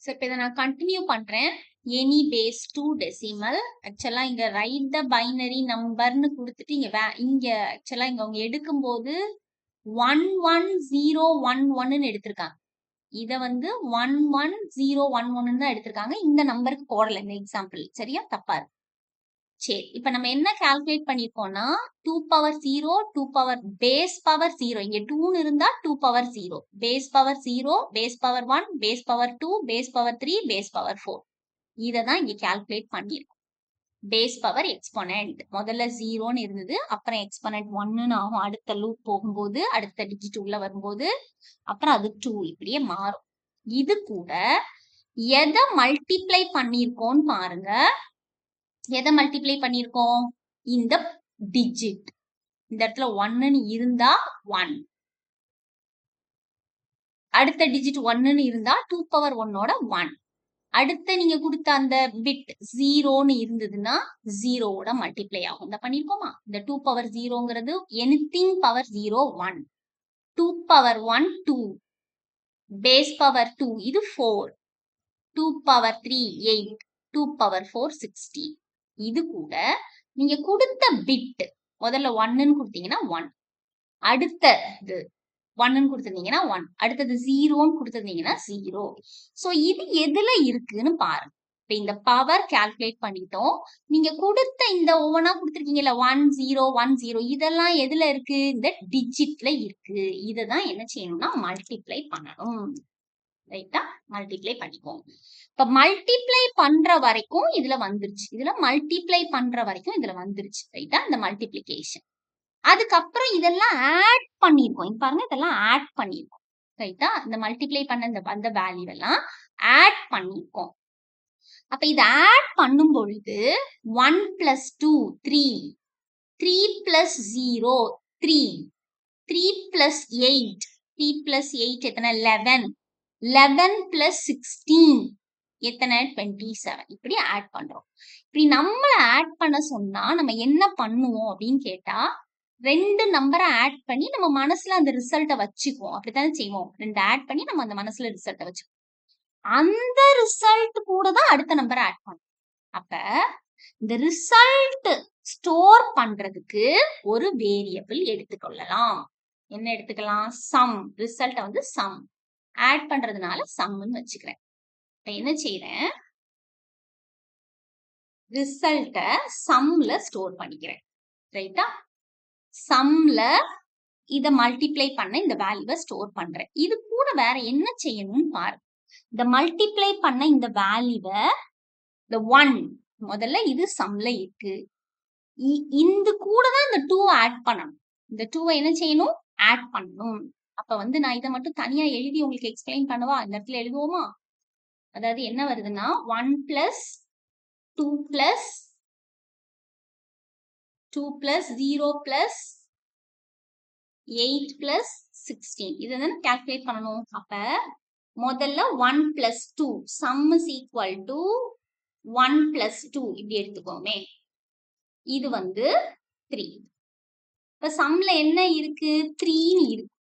So இப்போ இதை நான் கண்டினியூ பண்றேன். Any base 2 decimal. ஆக்சுவலா இங்க ரைட் த பைனரி நம்பர்னு கொடுத்துட்டு இங்க ஆக்சுவலா இங்க அவங்க எடுக்கும்போது 11011 எடுத்திருக்காங்க. இத வந்து 11011 தான் எடுத்திருக்காங்க. இந்த நம்பருக்கு போடல இந்த எக்ஸாம்பிள். சரியா? தப்பா இருக்கு. சரி, இப்ப நம்ம என்ன கால்குலேட் பண்ணிருக்கோம்னா 2 பவர் 0, 2 பவர் பேஸ் பவர் 0. இங்க 2 இருந்தா 2 power 0, base power 0, base power 1, base power 2, base power 3, base power 4. இத தான் இங்க கால்குலேட் பண்ணிருக்கோம். பேஸ் பவர் எக்ஸ்போனன்ட் முதல்ல 0ன்னு இருந்தது, அப்புறம் எக்ஸ்போனன்ட் 1ன்னு ஆகும். அடுத்த லூப் போகும்போது, அடுத்த டிஜிட் உள்ள வரும்போது, அப்புறம் அது 2 இப்படியே மாறும். இது கூட எதை மல்டிப்ளை பண்ணிருக்கோம்னு பாருங்க. எதை மல்டிப்ளை பண்ணிருக்கோம்? இந்த டிஜிட். இந்த இடத்துல 1ன்னு இருந்தா 1, அடுத்த டிஜிட் 1ன்னு இருந்தா 2 பவர் 1ஓட 1. அடுத்து நீங்க கொடுத்த அந்த பிட் 0ன்னு இருந்ததுன்னா 0ஓட மல்டிப்ளை ஆகும். இந்த பண்ணிருக்கோமா? இந்த 2 பவர் 0ங்கிறது anything power 0 1, 2 power 1 2, base power 2 இது 4, 2 பவர் 3 8, 2 பவர் 4 16. இது கூட நீங்க கொடுத்த பிட் முதல்ல 1ன்னு கொடுத்தீங்கன்னா 1, அடுத்தது 1ன்னு கொடுத்திருந்தீங்கன்னா 1, அடுத்தது 0ன்னு கொடுத்திருந்தீங்கன்னா 0. சோ இது எதுல இருக்குன்னு பாருங்க. இப்ப இந்த பவர் கால்குலேட் பண்ணிட்டோம். நீங்க கொடுத்த இந்த ஒவ்வொன்னா கொடுத்திருக்கீங்கல்ல 1 0 1 0, இதெல்லாம் எதுல இருக்கு? இந்த டிஜிட்ல இருக்கு. இததான் என்ன செய்யணும்னா மல்டிப்ளை பண்ணணும். ரைட்டா? மல்டிப்ளை பண்ணிக்கோங்க. இப்ப மல்டிப்ளை பண்ற வரைக்கும் இதுல வந்துருச்சு. இதுல மல்டிப்ளை பண்ற வரைக்கும் இதுல வந்துருச்சு. ரைட்டா? இந்த மல்டிப்ளிகேஷன். அதுக்கப்புறம் இதெல்லாம் ஆட் பண்ணிருக்கோம். இங்க பாருங்க, இதெல்லாம் ஆட் பண்ணிருக்கோம். ரைட்டா? இந்த மல்டிப்ளை பண்ண அந்த வேல்யூ எல்லாம் ஆட் பண்ணிருக்கோம். அப்ப இத ஆட் பண்ணும் பொழுது 1 plus 2 3, 3 plus 0 3, 3 plus 8, 3 plus 8 எத்தனை? 11, 11 plus 16 எத்தனை? 27. இப்படி ஆட் பண்றோம். இப்படி நம்மள ஆட் பண்ண சொன்னா நம்ம என்ன பண்ணுவோம் அப்படின்னு கேட்டா, 2 நம்பரை ஆட் பண்ணி நம்ம மனசுல அந்த ரிசல்ட்டை வச்சுக்குவோம். அப்படித்தானே செய்வோம். 2 ஆட் பண்ணி நம்ம அந்த மனசுல ரிசல்ட்டை வச்சுக்குவோம். அந்த ரிசல்ட் கூட தான் அடுத்த நம்பரை ஆட் பண்ணும். அப்ப இந்த ரிசல்ட் ஸ்டோர் பண்றதுக்கு ஒரு வேரியபிள் எடுத்துக்கொள்ளலாம். என்ன எடுத்துக்கலாம்? சம். ரிசல்ட்டை வந்து சம் ஆட் பண்றதுனால சம்னு வச்சுக்கிறேன். இப்ப என்ன செய்யறேன்? ரிசல்ட்ட சம்ல ஸ்டோர் பண்ணிக்கிறேன். ரைட்டா? சம்ல இத மல்டிப்ளை பண்ண இந்த வேல்யூவை ஸ்டோர் பண்றேன். இது கூட வேற என்ன செய்யணும்னு பாருங்க. இந்த மல்டிப்ளை பண்ண இந்த வேல்யூவை இந்த 1 முதல்ல இது சம்ல இருக்கு. இந்த கூட தான் இந்த 2 ஆட் பண்ணணும். இந்த 2 என்ன செய்யணும்? ஆட் பண்ணணும். அப்ப வந்து நான் இதை மட்டும் தனியா எழுதி உங்களுக்கு எக்ஸ்பிளைன் பண்ணவா? இந்த இடத்துல எழுதுவோமா? அதாவது என்ன வருதுன்னா 1 plus 2 plus 2 plus 0 plus 8 plus 16 இதை கால்குலேட் பண்ணணும். அப்ப முதல்ல 1 plus 2 sum is equal to 1 plus 2 இப்படி எடுத்துக்கோமே. இது வந்து 3. இப்ப சம்ல என்ன இருக்கு? 3 இருக்கு.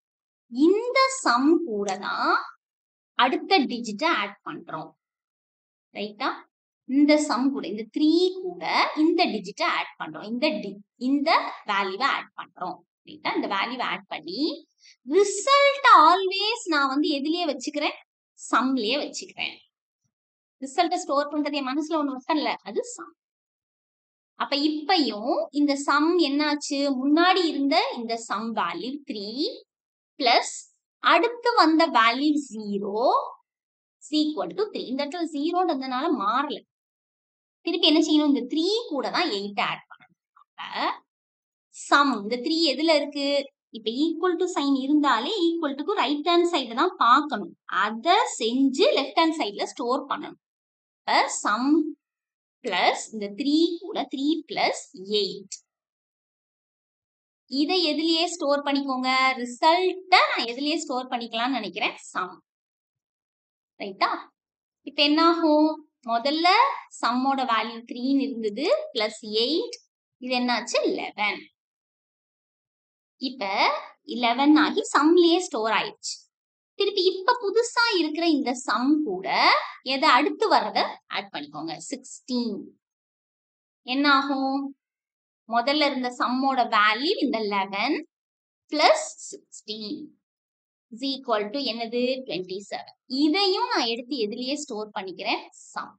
இந்த சம் கூட தான் அடுத்த டிஜிட்டை ஆட் பண்றோம். ரைட்டா? இந்த சம் கூட இந்த 3 கூட இந்த டிஜிட்டை ஆட் பண்றோம். இந்த வேல்யூவை ஆட் பண்றோம். ரைட்டா? இந்த வேல்யூவை ஆட் பண்ணி ரிசல்ட் ஆல்வேஸ் நான் வந்து எதுலயே வச்சுக்கிறேன்? சம்லயே வச்சுக்கிறேன். ரிசல்ட்டை ஸ்டோர் பண்றது என் மனசுல ஒண்ணு வைக்கல, அது சம். அப்ப இப்பயும் இந்த சம் என்னாச்சு? முன்னாடி இருந்த இந்த சம் வேல்யூ 3 பிளஸ் அடுத்து வந்த வேல்யூ 0 equal to 3. இந்த இடத்துல 0ன்றதுனால மாறல. திருப்பி என்ன செய்யணும்? இந்த 3 கூட தான் 8 ஆட் பண்ணணும். அப்ப சம் இந்த 3 எதுல இருக்கு? இப்ப ஈக்குவல் டு சைன் இருந்தாலே equal to right hand side தான் பார்க்கணும். அத செஞ்சு லெஃப்ட் ஹேண்ட் சைடுல ஸ்டோர் பண்ணணும். இப்ப சம் பிளஸ் இந்த 3 கூட 3 பிளஸ் 8 இதை எதுலயே ஸ்டோர் பண்ணிக்கோங்க. ரிசல்ட்ட நான் எதுலயே ஸ்டோர் பண்ணிக்கலாம்னு நினைக்கிறேன். சம். ரைட்டா? இப்ப என்ன ஆகும்? முதல்ல சம்மோட வேல்யூ 3 இருந்தது பிளஸ் 8, இது என்னாச்சு? 11. இப்ப 11 ஆகி சம்லயே ஸ்டோர் ஆயிடுச்சு. திருப்பி இப்ப புதுசா இருக்கிற இந்த சம் கூட எதை அடுத்து வர்றத ஆட் பண்ணிக்கோங்க 16. என்ன ஆகும்? முதல்ல இருந்த சம்மோட வேல்யூ இந்த 11 பிளஸ் 16 is equal to என்னது 27. இதையும் நான் எடுத்து எதுலயே ஸ்டோர் பண்ணிக்கிறேன் சம்.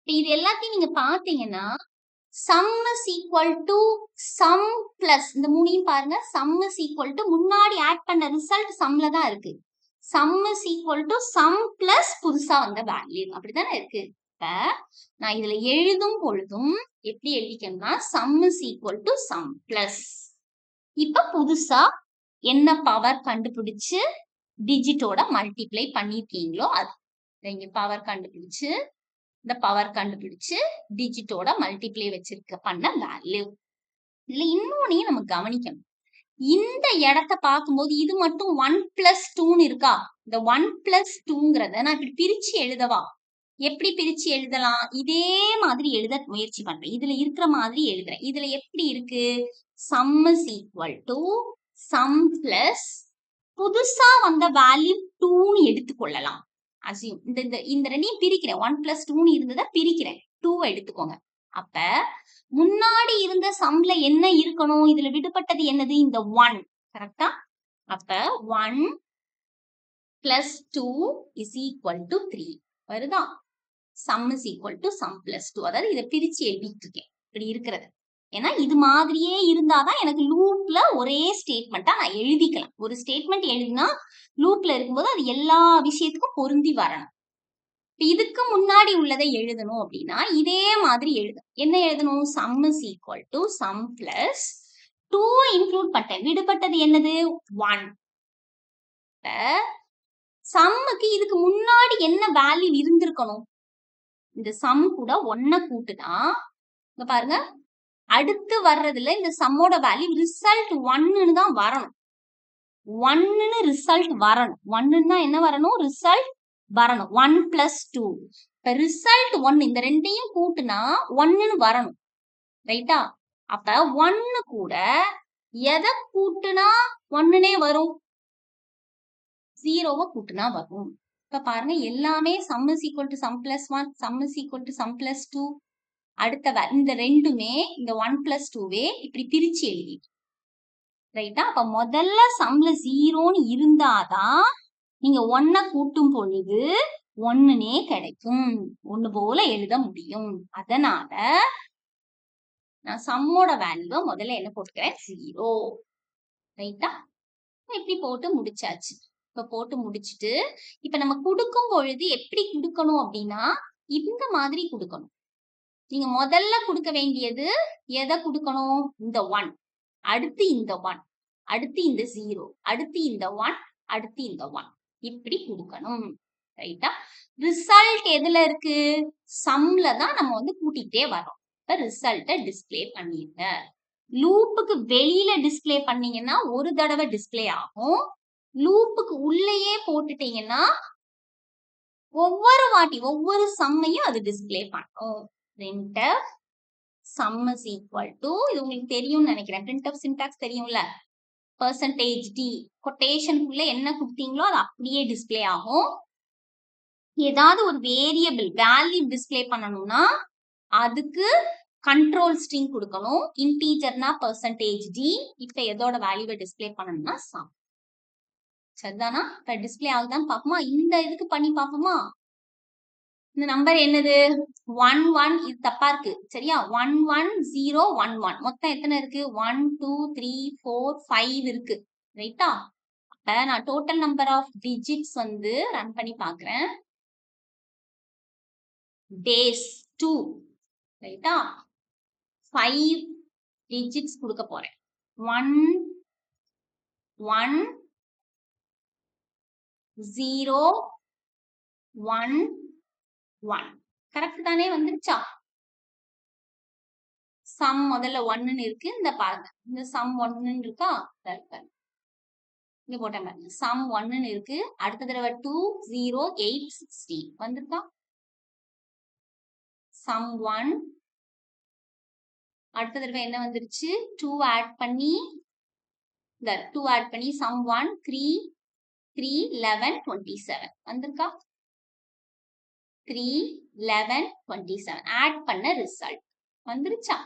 இது எல்லாத்தையும் நீங்க பாத்தீங்கன்னா sum is equal to sum plus இந்த மூணையும் பாருங்க. sum is equal to முன்னாடி ஆட் பண்ண ரிசல்ட் சம்ல தான் இருக்கு. sum is equal to sum plus புதுசா வந்த வேல்யூ அப்படிதானே இருக்கு. இப்ப நான் இதுல எழுதும் பொழுதும் எப்படி எழுதிக்கணும்னா sum is equal to sum plus. இப்ப புதுசா என்ன பவர் கண்டுபிடிச்சு டிஜிட்டோட மல்டிப்ளை பண்ணிருக்கீங்களோ அது இங்க பவர் கண்டுபிடிச்சு இந்த பவர் கண்டுபிடிச்சு டிஜிட்டோட மல்டிப்ளை வச்சிருக்க பண்ண வேல்யூ. இதுல இன்னொன்னையும் நம்ம கவனிக்கணும். இந்த இடத்த பார்க்கும்போது இது மட்டும் 1+2 இருக்கா? இந்த 1+2ங்கிறத நான் இப்படி பிரிச்சு எழுதவா? எப்படி பிரிச்சு எழுதலாம்? இதே மாதிரி எழுத முயற்சி பண்றேன். இதுல இருக்கிற மாதிரி எழுதுறேன். இதுல எப்படி இருக்கு? sum is equal to sum plus புதுசா வந்த வேல்யூ 2ன்னு எடுத்துக்கொள்ளலாம். அசியூம் இந்த ரெண்டையும் பிரிக்கிறேன். 1+2 இருந்ததை பிரிக்கிறேன். 2 எடுத்துக்கோங்க. அப்ப முன்னாடி இருந்த சம்ல என்ன இருக்கணும்? இதுல விடுபட்டது என்னது? இந்த 1 கரெக்டா? அப்ப 1 plus 2 is equal to 3 வருதா? sum is equal to sum plus 2. அதாவது இதை பிரிச்சு எழுதிட்டு இருக்கேன் இப்படி இருக்கிறது. ஏன்னா இது மாதிரியே இருந்தாதான் எனக்கு லூப்ல ஒரே ஸ்டேட்மெண்டா நான் எழுதிக்கலாம். ஒரு ஸ்டேட்மெண்ட் எழுதினா லூப்ல இருக்கும்போது அது எல்லா விஷயத்துக்கும் பொருந்தி வரணும். இதுக்கு முன்னாடி உள்ளதை எழுதணும் அப்படின்னா இதே மாதிரி எழுதணும். என்ன எழுதணும்? sum is equal to sum plus 2 include பண்ணேன். விடுபட்டது என்னது? 1. சம்முக்கு இதுக்கு முன்னாடி என்ன வேல்யூ இருந்திருக்கணும்? இந்த சம் கூட 1 கூட்டுனா இங்க பாருங்க அடுத்து வர்றதுல இந்த சம்மோட வேல்யூ ரிசல்ட் 1ன்னு தான் வரணும். 1ன்னு ரிசல்ட் வரணும். 1ன்னு என்ன வரணும்? ரிசல்ட் வரணும். 1+2. இப்ப ரிசல்ட் 1 இந்த ரெண்டையும் கூட்டுனா 1ன்னு வரணும். ரைட்டா? அப்ப 1 கூட எதை கூட்டுனா 1ன்னே வரும்? 0வை கூட்டுனா வரும். இப்ப பாருங்க எல்லாமே sum is equal to sum plus 1, sum is equal to sum plus 2. அடுத்த இந்த ரெண்டுமே இந்த 1+2வே இப்படி பிரிச்சு எழுதி ரைட்டா? அப்ப முதல்ல சம்ல 0ன்னு இருந்தாதான் நீங்க 1 கூட்டும் பொழுது 1ன்னே கிடைக்கும். 1 போல எழுத முடியும். அதனால நான் சம்மோட வேல்யூ முதல்ல என்ன போட்டுக்கிறேன்? 0. ரைட்டா? இப்படி போட்டு முடிச்சாச்சு. இப்ப போட்டு முடிச்சுட்டு இப்ப நம்ம கொடுக்கும் பொழுது எப்படி கொடுக்கணும் அப்படின்னா இந்த மாதிரி கொடுக்கணும். நீங்க முதல்ல கொடுக்க வேண்டியது எதை கொடுக்கணும்? இந்த 1, அடுத்து இந்த 1, அடுத்து இந்த 0, அடுத்து இந்த 1, அடுத்து இந்த 1 இப்படி கொடுக்கணும். ரைட்டா? ரிசல்ட் எதுல இருக்கு? சம்ல தான் நம்ம வந்து கூட்டிட்டே வரோம். இப்ப ரிசல்ட்டை டிஸ்பிளே பண்ணிருங்க. லூப்புக்கு வெளியில டிஸ்பிளே பண்ணீங்கன்னா ஒரு தடவை டிஸ்பிளே ஆகும். லூப்புக்கு உள்ளேயே போட்டுட்டீங்கன்னா ஒவ்வொரு வாட்டி ஒவ்வொரு சம்மையும் அது டிஸ்பிளே பண்ணும். printf sum is equal to இது உங்களுக்கு தெரியும்னு நினைக்கிறேன். printf syntax தெரியும்ல? %d கொட்டேஷனுக்குள்ள என்ன கொடுத்தீங்களோ அது அப்படியே டிஸ்பிளே ஆகும். ஏதாவது ஒரு வேரியபிள் வேல்யூ டிஸ்பிளே பண்ணணும்னா அதுக்கு கண்ட்ரோல் ஸ்ட்ரிங் கொடுக்கணும். இன்டீஜர்னா %d. இப்ப எதோட வேல்யூவை டிஸ்பிளே பண்ணணும்னா sum. சரிதானா? இப்ப டிஸ்பிளே ஆகுதான்னு பாப்போமா? இந்த இதுக்கு பண்ணி பாப்போமா? இந்த நம்பர் என்னது? 1 1 இது தப்பா இருக்கு. சரியா? 1 1 0 1 1 மொத்தம் எத்தனை இருக்கு? 1 2 3 4 5 இருக்கு. ரைட்டா? அப்ப நான் டோட்டல் நம்பர் ஆஃப் டிஜிட்ஸ் வந்து ரன் பண்ணி பாக்குறேன். டேஸ் 2. ரைட்டா? 5 டிஜிட்ஸ் கொடுக்க போறேன். 1 1 0 1 1 கரெக்ட் தானே? வந்துருச்சா? சம் முதல்ல 1ன்னு இருக்கு. இந்த பாருங்க இந்த சம் 1ன்னு இருக்கா? இங்க போட்டேன் பாருங்க. சம் 1ன்னு இருக்கு. அடுத்த தடவை 2 0 8 16 வந்திருக்கா? சம் 1 அடுத்த தடவை என்ன வந்துருச்சு? 2 ஆட் பண்ணி இந்த 2 ஆட் பண்ணி சம் 1 3 3, 11, 27 வந்திருக்கா? 3, 11, 27 ஆட் பண்ண ரிசல்ட் வந்துருச்சா?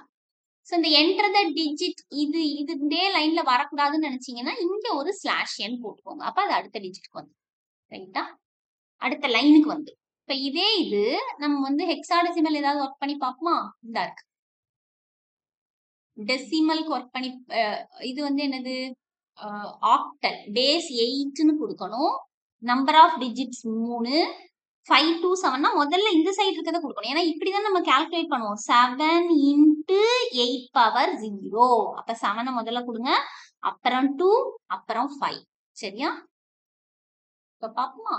சோ இந்த என்டர் த டிஜிட் இது இதே லைன்ல வரக்கூடாதுன்னு நினைச்சீங்கன்னா இங்க ஒரு ஸ்லாஷ் என் போட்டுக்கோங்க. அப்ப அது அடுத்த டிஜிட்க்கு வந்து ரைட்டா? அடுத்த லைனுக்கு வந்து இப்ப இதே இது நம்ம வந்து ஹெக்ஸாடெசிமல் ஏதாவது ஒர்க் பண்ணி பார்ப்போமா? இந்த இருக்கு. டெசிமலுக்கு ஒர்க் பண்ணி இது வந்து என்னது? ஆக்டல் பேஸ் 8ன்னு கொடுக்கணும். நம்பர் ஆஃப் டிஜிட்ஸ் 3 5 to 7னா முதல்ல இந்த சைடு இருக்கதை கொடுக்கணும். ஏன்னா இப்படிதான் நம்ம கால்குலேட் பண்ணுவோம். 7 into 8 power 0. அப்ப 7 முதல்ல கொடுங்க. அப்புறம் 2 அப்புறம் 5 சரியா? இப்ப பாப்போமா?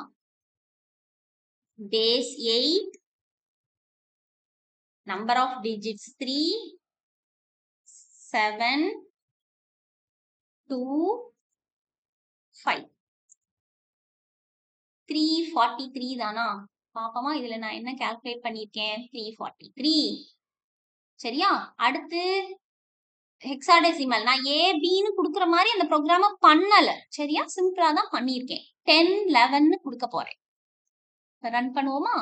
base 8 number of digits 3 7 2 5 343 தானா? பாப்போமா? இதுல நான் என்ன கால்குலேட் பண்ணிருக்கேன்? 343 சரியா? அடுத்து ஹெக்ஸாடெசிமல் நான் ஏபின்னு குடுக்குற மாதிரி அந்த ப்ரோக்ராம பண்ணல சரியா? சிம்பிளா தான் பண்ணிருக்கேன். 10 11ன்னு கொடுக்க போறேன். ரன் பண்ணுவோமா?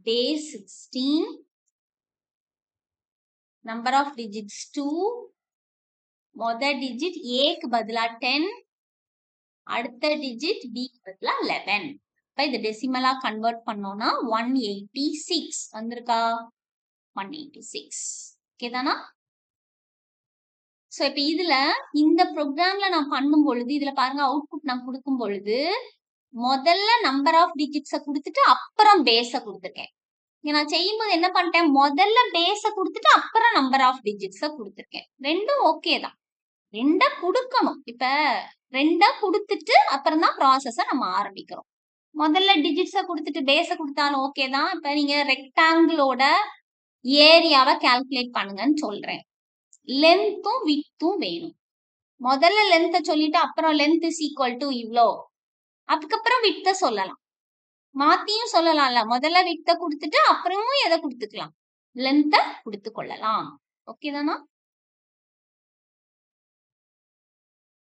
base 16 number of digits 2 முதல் டிஜிட் ஏக்கு பதிலா 10 அடுத்த டிஜிட் பி பதிலா 11. இப்ப இது டெசிமலா கன்வெர்ட் பண்ணோம்னா 186 வந்திருக்கா? 186 ஓகேதானா? சோ இப்ப இதுல இந்த ப்ரோக்ராம்ல நான் பண்ணும் பொழுது இதுல பாருங்க அவுட்புட் நான் கொடுக்கும் பொழுது முதல்ல நம்பர் ஆஃப் டிஜிட்ஸ கொடுத்துட்டு அப்புறம் பேஸ கொடுத்துருக்கேன். நான் செய்யும்போது என்ன பண்ணிட்டேன்? முதல்ல பேஸ கொடுத்துட்டு அப்புறம் நம்பர் ஆஃப் டிஜிட்ஸ கொடுத்துருக்கேன். ரெண்டும் ஓகே தான். ரெண்டா கொடுக்கணும். இப்ப ரெண்டா கொடுத்துட்டு அப்புறம் தான் ப்ராசஸ நம்ம ஆரம்பிக்கிறோம். முதல்ல டிஜிட்ஸ கொடுத்துட்டு பேஸ கொடுத்தாலும் ஓகே தான். இப்ப நீங்க ரெக்டாங்கிளோட ஏரியாவை கால்குலேட் பண்ணுங்கன்னு சொல்றேன். லென்த்தும் விட்த்தும் வேணும். முதல்ல லென்த்த சொல்லிட்டு அப்புறம் லென்த் இஸ் ஈக்குவல் டு இவ்ளோ. அதுக்கப்புறம் விட்த்த சொல்லலாம். மாத்தியும் சொல்லலாம்ல. முதல்ல விட்த்த கொடுத்துட்டு அப்புறமும் எதை கொடுத்துக்கலாம்? லென்த்த கொடுத்து கொள்ளலாம். ஓகே தானா?